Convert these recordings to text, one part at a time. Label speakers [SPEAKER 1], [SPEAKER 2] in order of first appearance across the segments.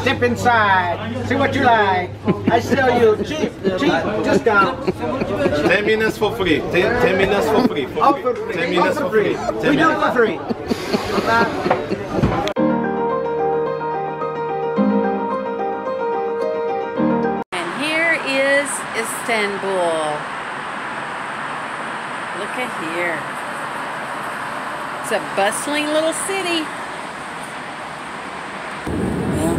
[SPEAKER 1] Step inside. See what you like. I sell you cheap discount.
[SPEAKER 2] 10 minutes for free. 10 minutes for free.
[SPEAKER 1] All for free.
[SPEAKER 2] 10 minutes for free.
[SPEAKER 1] We do it for free.
[SPEAKER 3] And here is Istanbul. Look at here. It's a bustling little city. Well,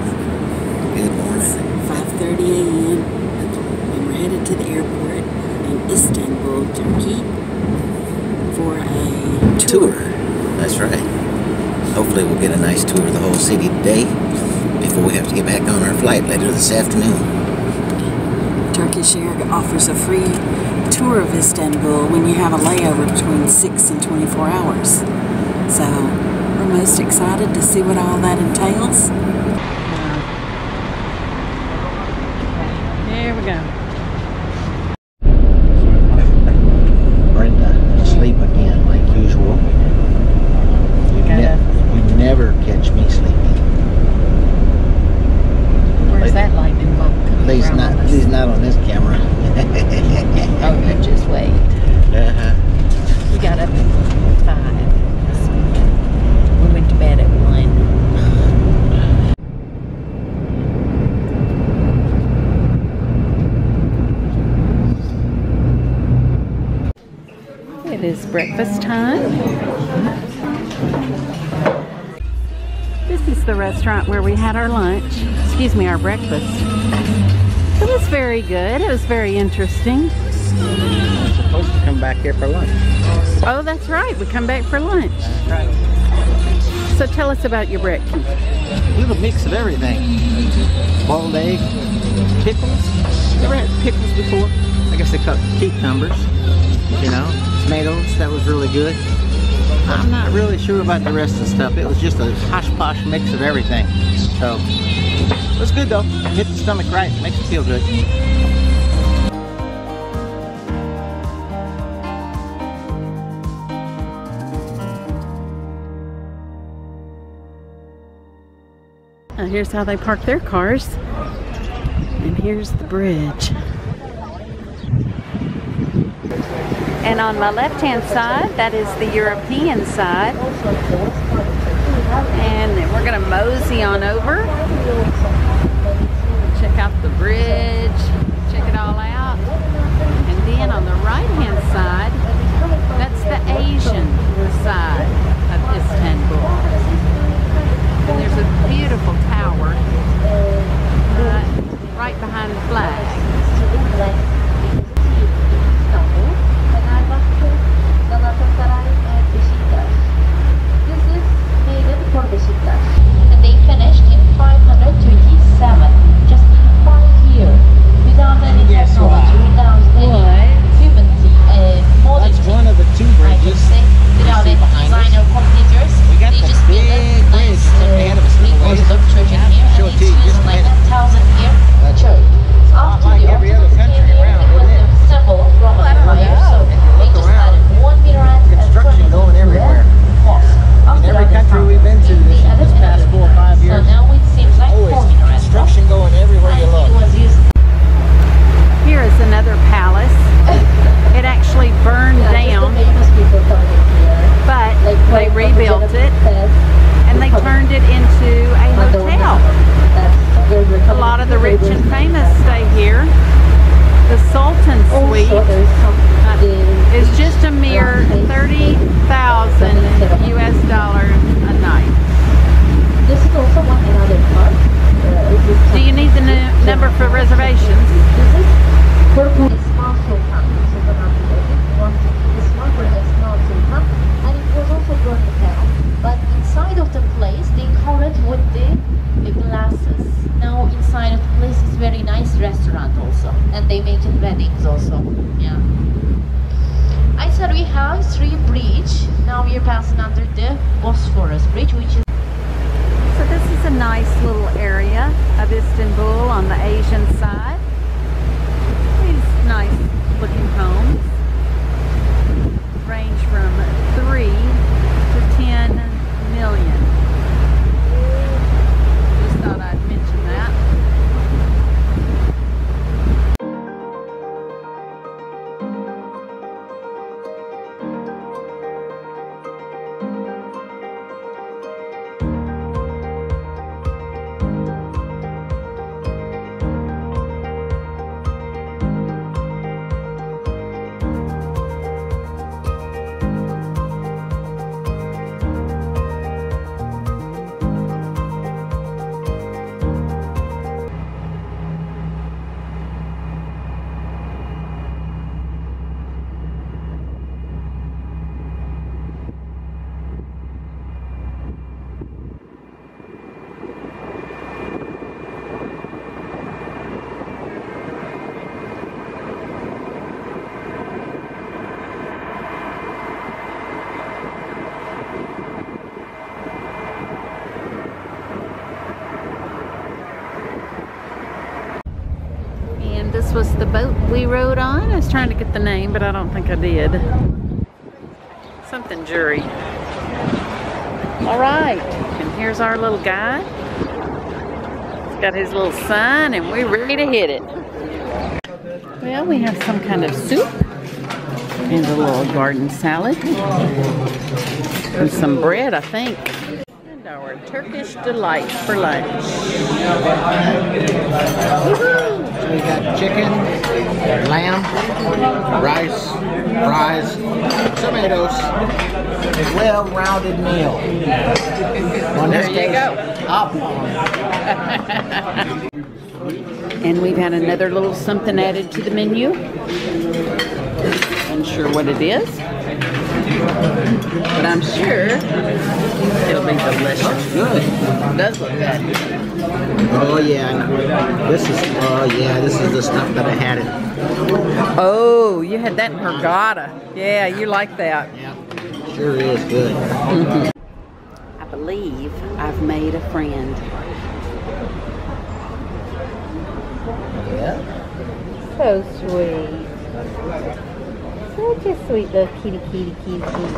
[SPEAKER 4] good morning.
[SPEAKER 3] 5:30 a.m. and we're headed to the airport in Istanbul, Turkey for a tour.
[SPEAKER 4] That's right. Hopefully we'll get a nice tour of the whole city today before we have to get back on our flight later this afternoon.
[SPEAKER 3] Turkish Air offers a free tour of Istanbul when you have a layover between 6 and 24 hours. So we're most excited to see what all that entails. Here we go.
[SPEAKER 4] Brenda, sleep again like usual. You never catch me sleeping.
[SPEAKER 3] Where's that lightning bolt coming
[SPEAKER 4] At least not on this camera.
[SPEAKER 3] Oh, you just wait. We got up at 5 this morning. We went to bed at 1. It is breakfast time. This is the restaurant where we had our lunch. Excuse me, our breakfast. It was very good. It was very interesting.
[SPEAKER 4] We're supposed to come back here for lunch.
[SPEAKER 3] Oh, that's right. We come back for lunch.
[SPEAKER 4] That's right.
[SPEAKER 3] So tell us about your breakfast.
[SPEAKER 4] A little mix of everything. Boiled egg, pickles. You ever had pickles before? I guess they call it cucumbers. You know, tomatoes. That was really good. I'm not really sure about the rest of the stuff. It was just a hosh-posh mix of everything. So, it was good though. Hit the stomach right. Makes it feel good.
[SPEAKER 3] Here's how they park their cars. And here's the bridge. And on my left-hand side, that is the European side. And then we're gonna mosey on over. Check out the bridge, check it all out. And then on the right-hand side, that's the Asian side of Istanbul. And there's a beautiful tower right behind the flag.
[SPEAKER 5] And they finished in 527, just 5 years, without any technology, without any humanity, modern.
[SPEAKER 4] That's one of the two bridges.
[SPEAKER 5] Without any designer competitors, they just built a nice Orthodox church in here, and it's used like a 1,000-year church. So after
[SPEAKER 4] like
[SPEAKER 5] the
[SPEAKER 4] every other country
[SPEAKER 5] it
[SPEAKER 4] around,
[SPEAKER 5] was a symbol of Roman Empire, so they just added 1 minaret and
[SPEAKER 4] Construction going everywhere.
[SPEAKER 5] mosque.
[SPEAKER 4] In every country we've been to this past 4 or 5 years.
[SPEAKER 5] So now it seems like 4 minarets.
[SPEAKER 4] Construction going everywhere you look.
[SPEAKER 5] It was used.
[SPEAKER 3] Here is another palace. It actually burned down, but they rebuilt it and they turned it into a hotel. A lot of the rich and famous stay here. The Sultan Suite is just a mere $30,000 US a night.
[SPEAKER 5] This is also another part.
[SPEAKER 3] Do you need the number for reservations?
[SPEAKER 5] This is purple Ismail Sultan. And it was also burned down. But inside of the place, they covered with the glasses. Now inside of the place is very nice restaurant also, and they make it weddings also. Yeah. I said we have 3 bridges. Now we are passing under the Bosphorus Bridge, which is.
[SPEAKER 3] So this is a nice little area of Istanbul on the Asian side. These nice looking homes range from 3 to 10 million. This was the boat we rode on. I was trying to get the name, but I don't think I did. Something jury. All right, and here's our little guy. He's got his little sign, and we're ready to hit it. Well, we have some kind of soup and a little garden salad and some bread, I think. And our Turkish delight for lunch.
[SPEAKER 1] So we got chicken, lamb, rice, fries, tomatoes, a well-rounded meal.
[SPEAKER 3] There you go.
[SPEAKER 1] Up.
[SPEAKER 3] And we've had another little something added to the menu. Unsure what it is, but I'm sure it'll be delicious.
[SPEAKER 1] Good.
[SPEAKER 3] It does look good.
[SPEAKER 1] Oh yeah, this is the stuff that I had it.
[SPEAKER 3] Oh, you had that in Hurghada. Yeah, you like that.
[SPEAKER 1] Yeah, sure is good.
[SPEAKER 3] I believe I've made a friend.
[SPEAKER 1] Yeah.
[SPEAKER 5] So sweet. Such a sweet little kitty, kitty, kitty, kitty.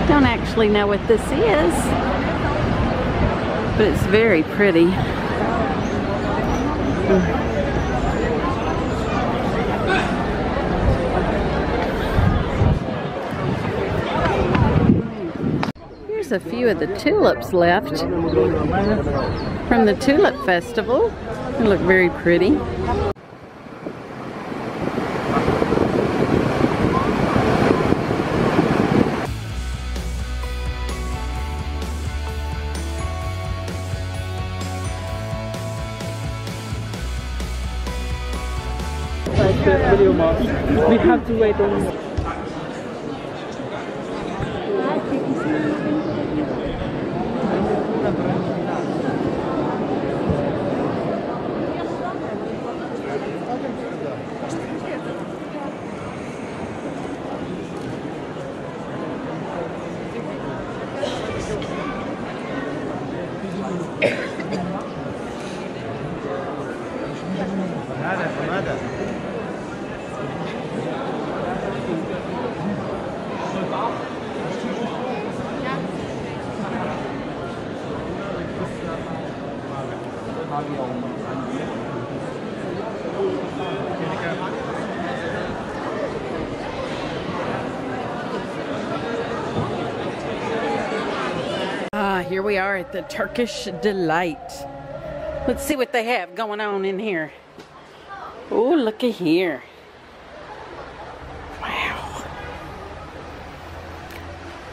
[SPEAKER 3] Don't actually know what this is, but it's very pretty. Here's a few of the tulips left from the Tulip Festival. They look very pretty.
[SPEAKER 6] Video mark. We have to wait on.
[SPEAKER 3] Here we are at the Turkish Delight. Let's see what they have going on in here. Oh, looky here. Wow.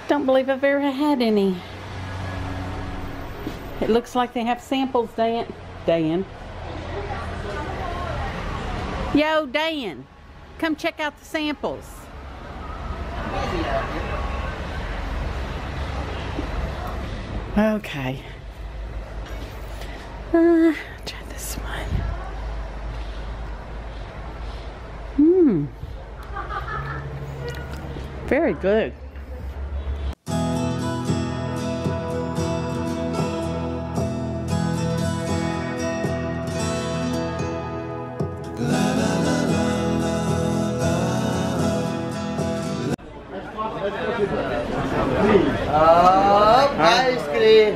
[SPEAKER 3] Don't believe I've ever had any. It looks like they have samples, Dan. Yo, Dan. Come check out the samples. Okay. Try this one. Very good.
[SPEAKER 4] Ice cream.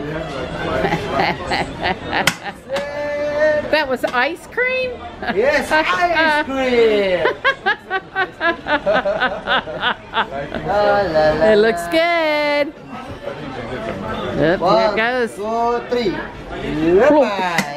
[SPEAKER 3] That was ice cream?
[SPEAKER 4] Yes, ice cream.
[SPEAKER 3] It looks good. Yep, here it goes.
[SPEAKER 4] 1, 2, 3.